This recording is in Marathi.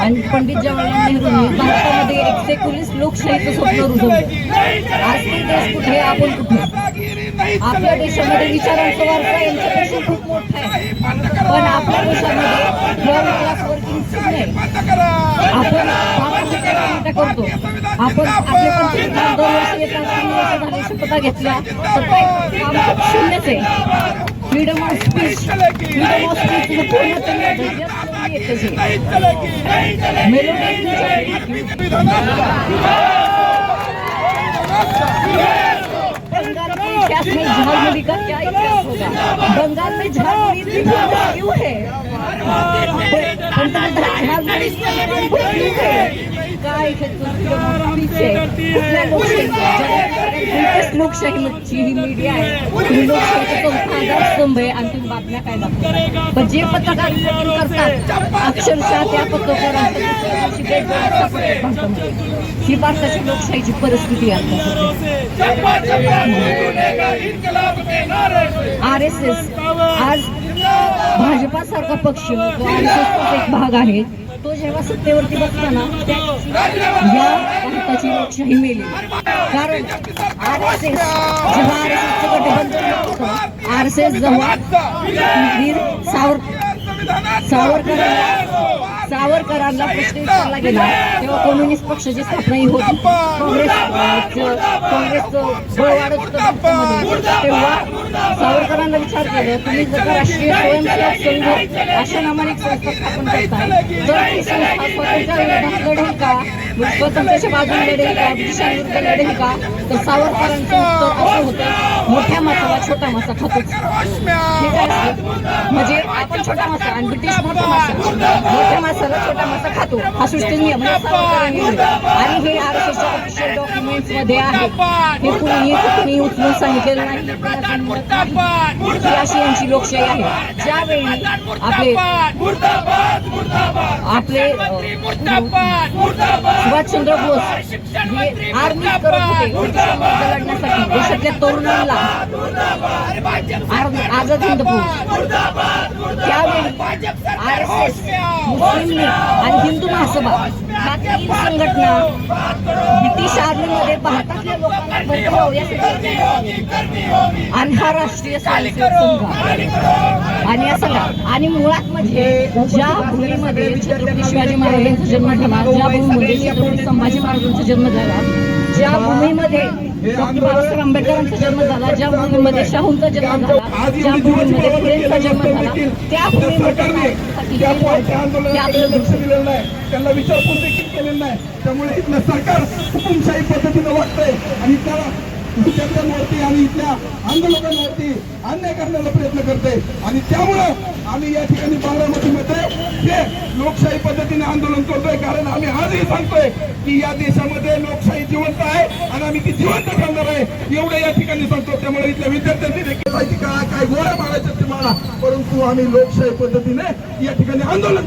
आणि पंडित जवाहरलाल नेहरूंनी भारतामध्ये एक सेक्युलरिस्ट लोकशाहीचं स्वप्न रुजवलं. आज ते देश कुठे, आपण कुठे? आपल्या देशामध्ये विचारांचा वारसा यांच्यापेक्षा खूप मोठा आहे, पण आपल्या देशामध्ये थर्ड क्लास वर्किंग नाही. आपण करतो, आपण आपले पंतप्रधान 2 वर्ष येतात, 3 वर्ष झाले शपथा घेतल्या तर काम शून्यच आहे. फ्रीडम ऑफ स्पीच पूर्ण झालमुड़ी का क्या इतिहास होगा? बंगाल में झालमुड़ी क्यों है? लोकशाही ही मीडिया आहे, लोकशाहीचा आधारस्तंभ आहे. आणि तुम्ही बातम्या काय दाखवता? पण जे पत्रकार करतात अक्षरशः त्या पत्रकारांची ही भारताची लोकशाहीची परिस्थिती आहे. RSS आज भाजपा सारखा पक्ष जो RSSचा एक भाग आहे, तो जेव्हा सत्तेवरती बसताना या भारताची लोकशाही मेली. कारण RSS जेव्हा RSSचं गठबंधन होतं, RSS जेव्हा वीर सावरकरांना प्रश्न विचारला गेला तेव्हा कम्युनिस्ट पक्षाची स्थापनाही होती. काँग्रेसचं बळ वाढत होतं. तेव्हा सावरकरांना विचार केला, तुम्ही जर राष्ट्रीय स्वयंसेवक संघ अशा नामानिक संस्था स्थापन करताय तर ती संस्था स्वतंत्र विरोधात लढेल का, स्वतंत्र्याच्या बाजूने लढेल का, ब्रिटिशांविरुद्ध लढेल का? तर सावरकरांचं उत्तर असं होतं, मोठ्या मासाला छोटा मासा खातोच. हे काय असतं? म्हणजे आपण छोटा मासा आणि ब्रिटिश मोठा मासा, मोठ्या मासाला छोटा मासा खातो, हा सृष्टी नियम आणि हे RSSच्या ऑफिशियल डॉक्युमेंट्स मध्ये आहे. हे कुणी उचलून सांगितलेलं नाही. अशी यांची लोकशाही आहे. ज्यावेळी आपले सुभाषचंद्र बोस हे आर्मी करत होते लढण्यासाठी देशातल्या तरुणांना आझाद हिंद फौज, त्यावेळी RSS, मुस्लिम लीग आणि हिंदू महासभा ह्या 3 संघटना ब्रिटिश आर्मीमध्ये भारतातल्या लोकांना भरपूर यासाठी आणि हा राष्ट्रीय स्वयंसेवक संघ आणि या संघात आणि मुळात म्हणजे ज्या भूमीमध्ये छत्रपती शिवाजी महाराजांचा जन्म झाला, ज्या भूमीमध्ये छत्रपती संभाजी महाराजांचा जन्म झाला, ज्या भूमीमध्ये डॉक्टर बाबासाहेब आंबेडकरांचा जन्म झाला, ज्या भूमीमध्ये शाहूंचा जन्म झाला, ज्या भूमीमध्ये फुलेंचा जन्म झाला, त्या भूमीमध्ये त्यांना विचारपूस देखील केलेलं नाही. त्यामुळे इथलं सरकार हुकुमशाही पद्धतीनं वागतंय आणि त्याला विद्यार्थ्यांवरती आणि इथल्या आंदोलकांवरती अन्याय करण्याचा प्रयत्न करते. आणि त्यामुळं आम्ही या ठिकाणी बारामतीमध्ये हे लोकशाही पद्धतीने आंदोलन करतोय. कारण आम्ही आजही सांगतोय की या देशामध्ये लोकशाही जिवंत आहे आणि आम्ही ती जिवंत ठेवणार आहे, एवढं या ठिकाणी सांगतो. त्यामुळे इथल्या विद्यार्थ्यांनी देखील काय गोळ्या मारायच्या ते मारा, परंतु आम्ही लोकशाही पद्धतीने या ठिकाणी आंदोलन